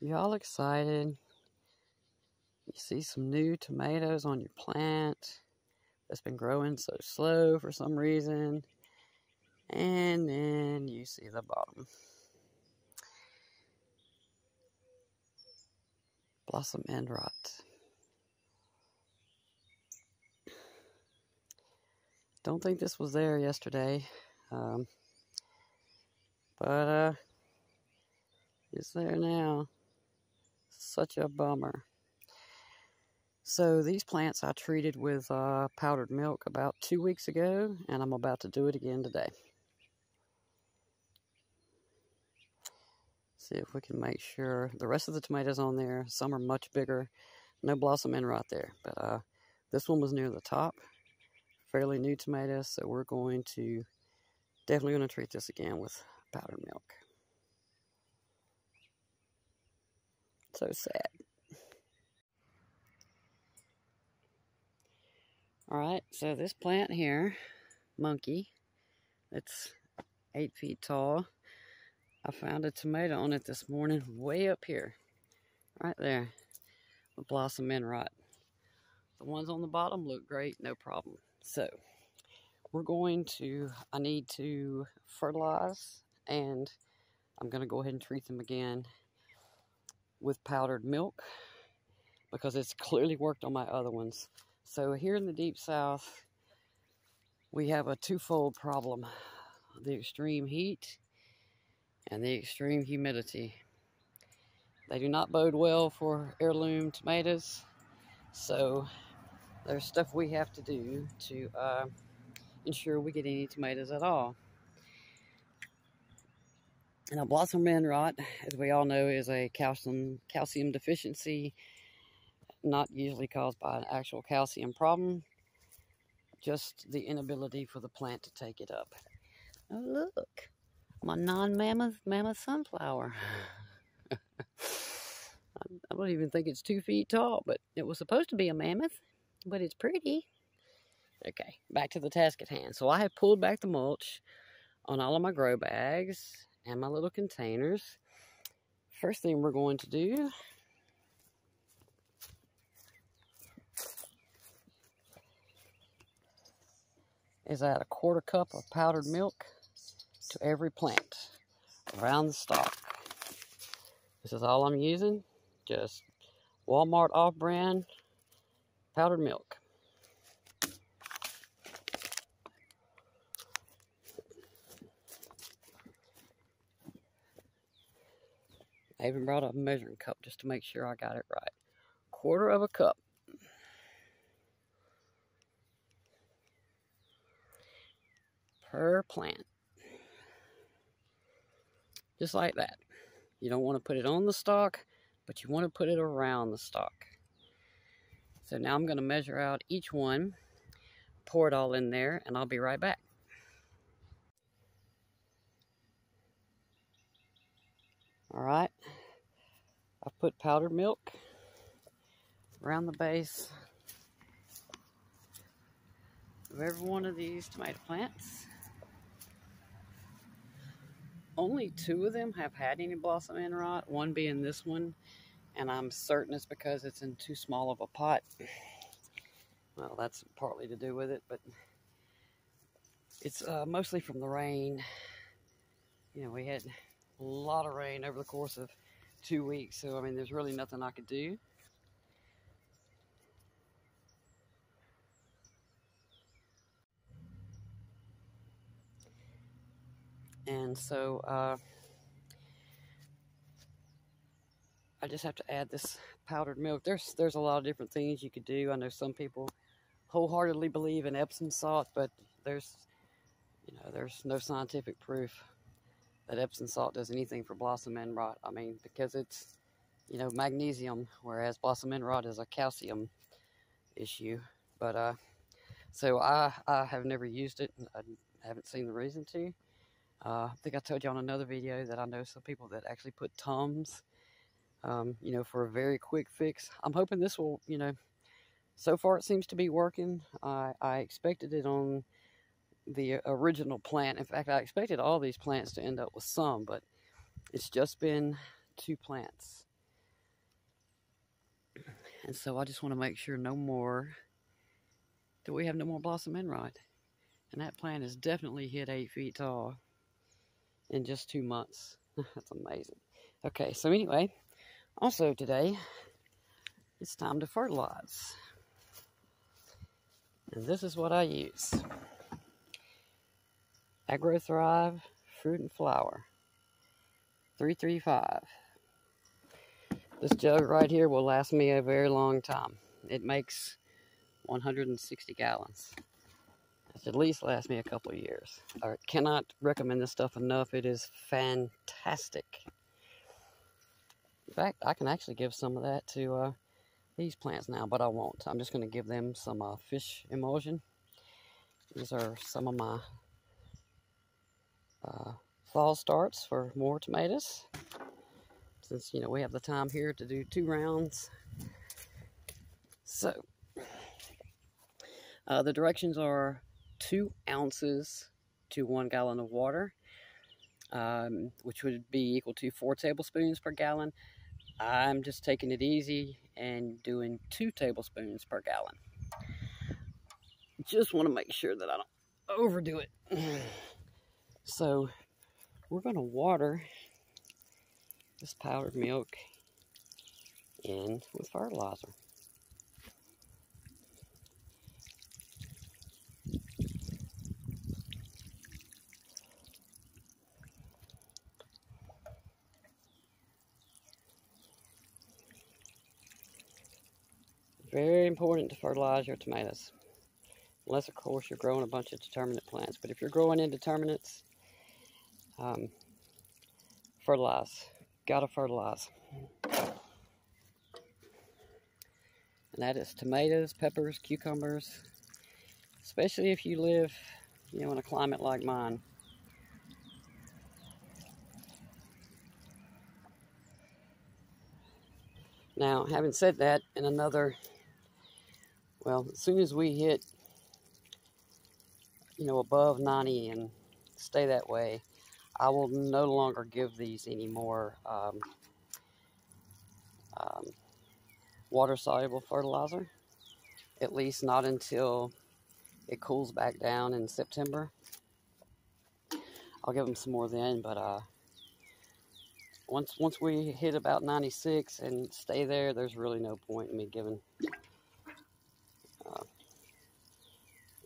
You all excited? You see some new tomatoes on your plant that's been growing so slow for some reason. And then you see the bottom. Blossom end rot. Don't think this was there yesterday. But it's there now. Such a bummer. So these plants I treated with powdered milk about 2 weeks ago, and I'm about to do it again today. See if we can make sure. The rest of the tomatoes on there, some are much bigger. No blossom end rot there, but this one was near the top. Fairly new tomatoes, so we're definitely going to treat this again with powdered milk. So sad. Alright, so this plant here, monkey, it's 8 feet tall. I found a tomato on it this morning way up here, right there, with blossom end rot. The ones on the bottom look great, no problem. So, I need to fertilize, and I'm going to go ahead and treat them again with powdered milk because it's clearly worked on my other ones. So here in the Deep South, we have a twofold problem: the extreme heat and the extreme humidity. They do not bode well for heirloom tomatoes, so there's stuff we have to do to ensure we get any tomatoes at all. Now, blossom end rot, as we all know, is a calcium deficiency, not usually caused by an actual calcium problem, just the inability for the plant to take it up. Oh, look, my mammoth sunflower. I don't even think it's 2 feet tall, but it was supposed to be a mammoth, but it's pretty. Okay, back to the task at hand. So I have pulled back the mulch on all of my grow bags and my little containers. First thing we're going to do is add a 1/4 cup of powdered milk to every plant around the stalk. This is all I'm using, just Walmart off-brand powdered milk. I even brought a measuring cup just to make sure I got it right. 1/4 cup. Per plant. Just like that. You don't want to put it on the stalk, but you want to put it around the stalk. So now I'm going to measure out each one, pour it all in there, and I'll be right back. Alright, I've put powdered milk around the base of every one of these tomato plants. Only 2 of them have had any blossom end rot, one being this one, and I'm certain it's because it's in too small of a pot. Well, that's partly to do with it, but it's mostly from the rain. You know, we had a lot of rain over the course of 2 weeks, so I mean, there's really nothing I could do. And so I just have to add this powdered milk. There's a lot of different things you could do. I know some people wholeheartedly believe in Epsom salt, but there's no scientific proof that Epsom salt does anything for blossom end rot. I mean, because it's, magnesium, whereas blossom end rot is a calcium issue. But so I have never used it. I haven't seen the reason to. I think I told you on another video that I know some people that actually put Tums, for a very quick fix. I'm hoping this will, so far it seems to be working. I expected it on the original plant. In fact, I expected all these plants to end up with some, but it's just been 2 plants. And so I just want to make sure that we have no more blossom enrod. And that plant has definitely hit 8 feet tall in just 2 months. That's amazing. Okay, so anyway, also today, it's time to fertilize. And this is what I use. AgroThrive Fruit and Flower 335. This jug right here will last me a very long time. It makes 160 gallons. It should at least last me a couple of years. I cannot recommend this stuff enough. It is fantastic. In fact, I can actually give some of that to these plants now, but I won't. I'm just going to give them some fish emulsion. These are some of my fall starts for more tomatoes. Since, you know, we have the time here to do 2 rounds. So, the directions are 2 ounces to 1 gallon of water, which would be equal to 4 tablespoons per gallon. I'm just taking it easy and doing 2 tablespoons per gallon. Just want to make sure that I don't overdo it. So we're going to water this powdered milk in with fertilizer. Very important to fertilize your tomatoes. Unless, of course, you're growing a bunch of determinate plants. But if you're growing indeterminates, fertilize. Gotta fertilize. And that is tomatoes, peppers, cucumbers. Especially if you live, you know, in a climate like mine. Now, having said that, well, as soon as we hit, you know, above 90 and stay that way, I will no longer give these any more water-soluble fertilizer, at least not until it cools back down in September. I'll give them some more then, but once we hit about 96 and stay there, there's really no point in me giving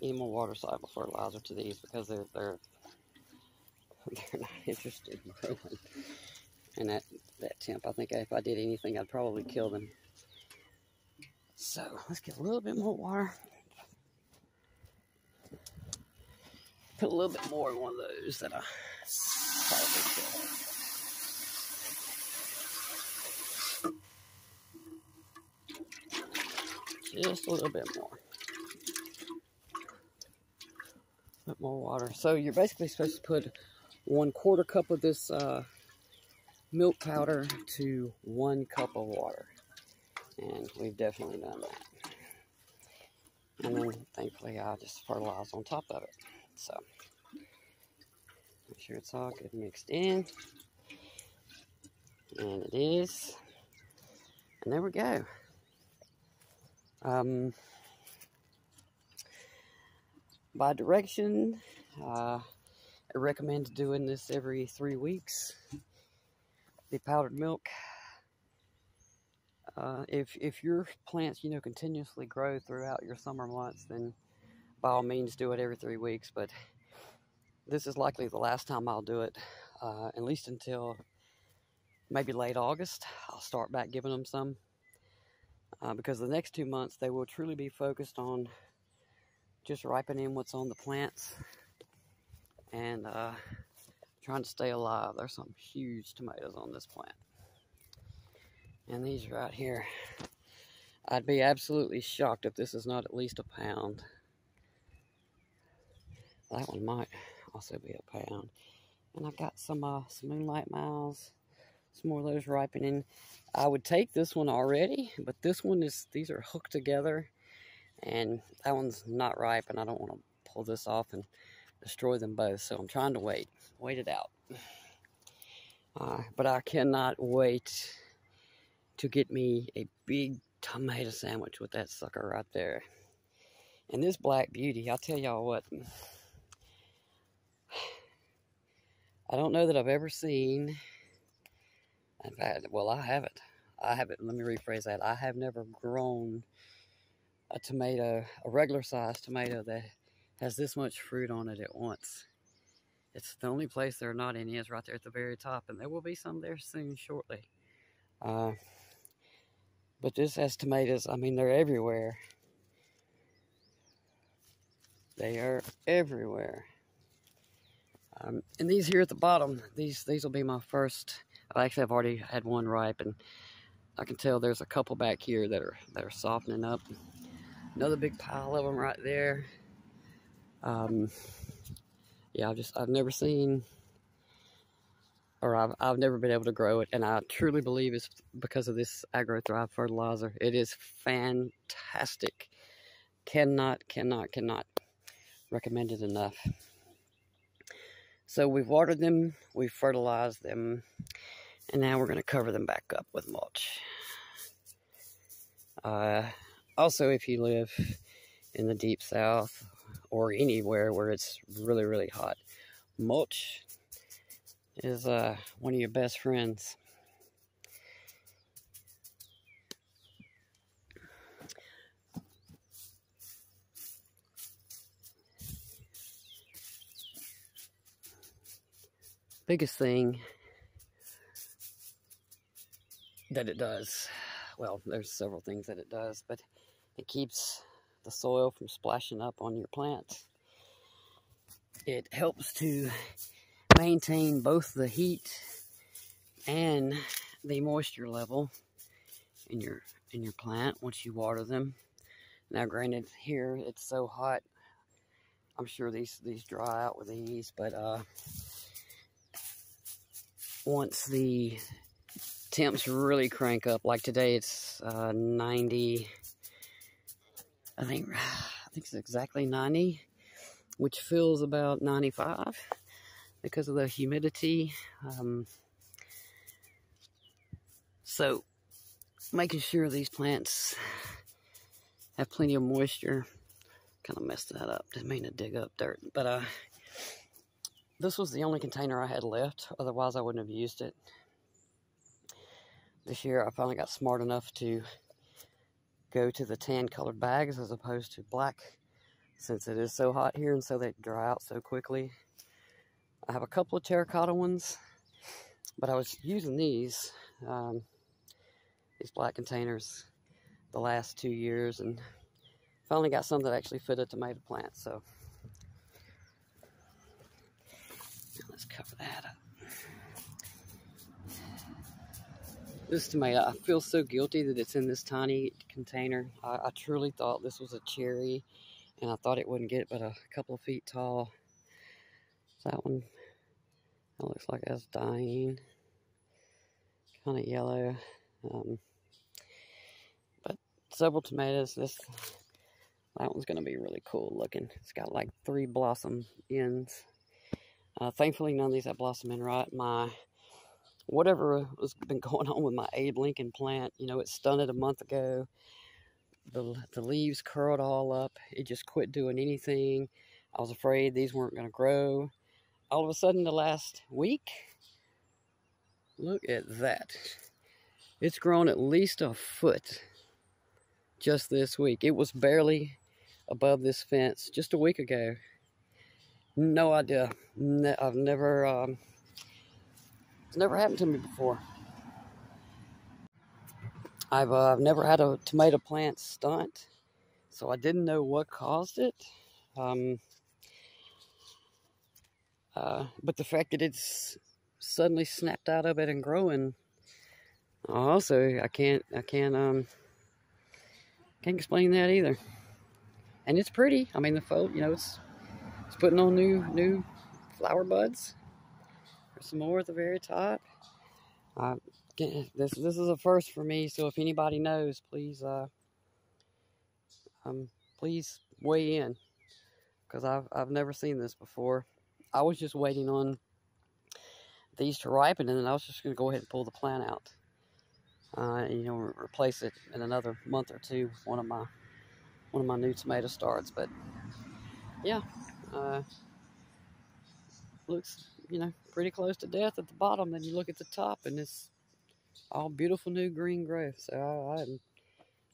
any more water-soluble fertilizer to these, because they're not interested in growing. And that temp, I think if I did anything, I'd probably kill them. So let's get a little bit more water. Put a little bit more in one of those that I probably killed. Just a little bit more. Put more water. So you're basically supposed to put 1/4 cup of this milk powder to 1 cup of water. And we've definitely done that. And then, thankfully, I just fertilize on top of it. So, make sure it's all good mixed in. And it is. And there we go. By direction, I recommend doing this every 3 weeks. The powdered milk. If your plants, you know, continuously grow throughout your summer months, then by all means do it every 3 weeks. But this is likely the last time I'll do it, at least until maybe late August. I'll start back giving them some, because the next 2 months they will truly be focused on just ripening what's on the plants and trying to stay alive. There's some huge tomatoes on this plant. And these right here, I'd be absolutely shocked if this is not at least a pound. That one might also be a pound. And I've got some Moonlight Miles, some more of those ripening. I would take this one already, but this one these are hooked together, and that one's not ripe, and I don't want to pull this off and destroy them both, so I'm trying to wait it out. But I cannot wait to get me a big tomato sandwich with that sucker right there. And this black beauty, I'll tell y'all what, I don't know that I've ever seen, in fact, well, I haven't, let me rephrase that, I have never grown a tomato, a regular sized tomato that has this much fruit on it at once. It's the only place they're not in is right there at the very top, and there will be some there soon, shortly. But this has tomatoes, I mean, they're everywhere. They are everywhere. And these here at the bottom, these will be my first. I've already had one ripe, and I can tell there's a couple back here that are softening up. Another big pile of them right there. Yeah, I've never seen, or I've never been able to grow it, and I truly believe it's because of this AgroThrive fertilizer. It is fantastic. Cannot recommend it enough. So we've watered them, we've fertilized them, and now we're going to cover them back up with mulch. Also, if you live in the deep south or anywhere where it's really, really hot, mulch is one of your best friends. Biggest thing that it does, well, there's several things that it does, but it keeps the soil from splashing up on your plants. It helps to maintain both the heat and the moisture level in your plant once you water them. Now, granted, here it's so hot, I'm sure these dry out with ease, but once the temps really crank up, like today it's 90, I think it's exactly 90, which feels about 95 because of the humidity. So making sure these plants have plenty of moisture. Kind of messed that up, didn't mean to dig up dirt, but this was the only container I had left, otherwise I wouldn't have used it. This year I finally got smart enough to go to the tan colored bags as opposed to black, since it is so hot here and so they dry out so quickly. I have a couple of terracotta ones, but I was using these black containers the last 2 years, and finally got some that actually fit a tomato plant. So let's cover that up. This tomato, I feel so guilty that it's in this tiny container. I truly thought this was a cherry, and I thought it wouldn't get but a couple of feet tall. That one, that looks like it's dying. Kind of yellow. But several tomatoes. That one's going to be really cool looking. It's got like 3 blossom ends. Thankfully, none of these have blossom in right. Whatever has been going on with my Abe Lincoln plant, you know, it stunted a month ago. The leaves curled all up. It just quit doing anything. I was afraid these weren't going to grow. All of a sudden, the last week, look at that. It's grown at least a foot just this week. It was barely above this fence just a week ago. No idea. I've never... It's never happened to me before. I've never had a tomato plant stunt, so I didn't know what caused it. But the fact that it's suddenly snapped out of it and growing, also I can't explain that either. And it's pretty. I mean, the you know, it's putting on new flower buds. There's some more at the very top. This is a first for me, so if anybody knows, please please weigh in, because I've never seen this before. I was just waiting on these to ripen, and then I was just going to go ahead and pull the plant out. and you know, replace it in another month or two with one of my new tomato starts. But yeah, looks, you know, pretty close to death at the bottom. Then you look at the top, and it's all beautiful new green growth. So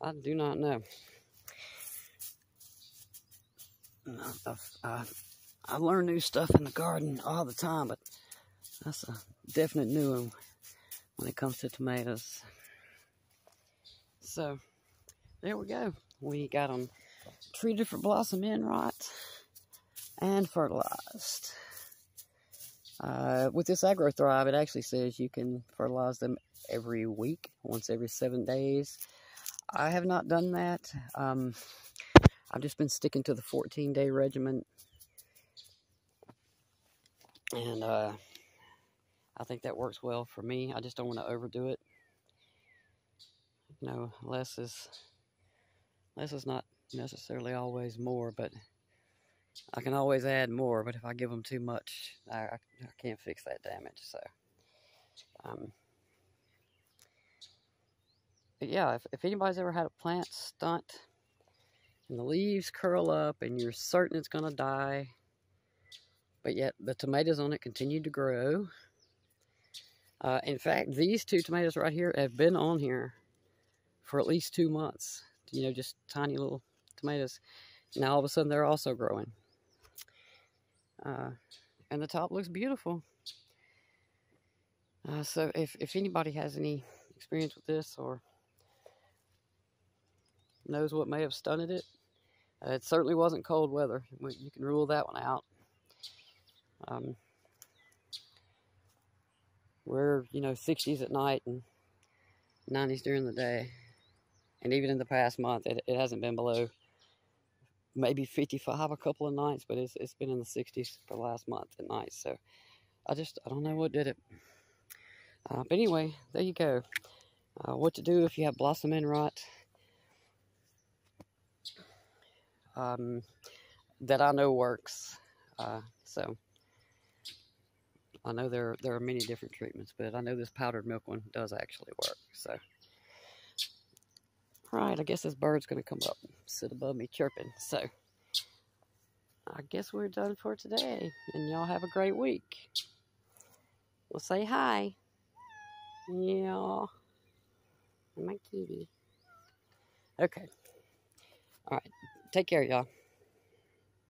I do not know. I learn new stuff in the garden all the time, but that's a definite new one when it comes to tomatoes. So there we go. We got them 3 different blossom end rot and fertilized. With this AgroThrive, it actually says you can fertilize them every week, once every 7 days. I have not done that. I've just been sticking to the 14-day regimen. And I think that works well for me. I just don't want to overdo it. You know, less is not necessarily always more, but I can always add more. But if I give them too much, I can't fix that damage. So, but yeah, if anybody's ever had a plant stunt and the leaves curl up and you're certain it's gonna die, but yet the tomatoes on it continue to grow. In fact, these 2 tomatoes right here have been on here for at least 2 months. You know, just tiny little tomatoes. Now all of a sudden they're also growing. And the top looks beautiful. So if anybody has any experience with this or knows what may have stunted it, it certainly wasn't cold weather. You can rule that one out. We're, you know, 60s at night and 90s during the day. And even in the past month, it hasn't been below maybe 55 a couple of nights, but it's been in the 60s for the last month at night. So I don't know what did it. But anyway, there you go. What to do if you have blossom end rot. That I know works. So I know there are many different treatments, but I know this powdered milk one does actually work. So, all right, I guess this bird's going to come up and sit above me chirping. So I guess we're done for today, and y'all have a great week. Well, say hi. Yeah. My kitty. Okay. All right. Take care, y'all.